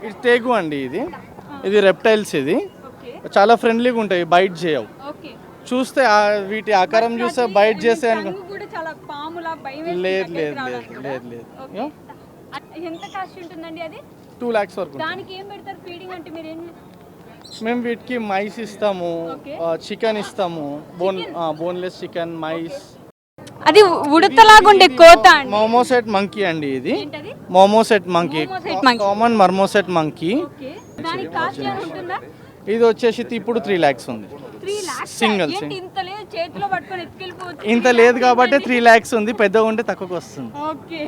ఇది తేగు అండి. ఇది రెప్టైల్స్. ఇది చాలా ఫ్రెండ్లీగా ఉంటాయి, బైట్ చేయవు. చూస్తే వీటి ఆకారం చూస్తే బైట్ చేస్తే అనుకో. లేదు లేదు లేదు లేదు లేదు. ఎంత కాస్ట్ ఉంటుందండి అది? 2 lakhs వరకు. దానికి ఏం పెడతారు ఫీడింగ్ అంటే మీరు ఏం? మేము వీటికి మైస్ ఇస్తాము, చికెన్ ఇస్తాము, బోన్లెస్ చికెన్, మైస్. అది ఉడతలాగుండే కోత అండి. మర్మోసెట్ మంకీ అండి. ఇది మర్మోసెట్ మంకీ, కామన్ మర్మోసెట్ మంకీ. దానికి కాస్ట్ ఏమైనా ఉంటుందా? ఇది వచ్చేసి ఇప్పుడు 3 lakhs ఉంది. సింగిల్. చేతిలో పట్టుకొని ఎత్తుకెళ్ళిపోవచ్చు. ఇంత లేదు కాబట్టి 3 lakhs ఉంది. పెద్దగా ఉంటే తక్కువకి వస్తుంది. ఓకే.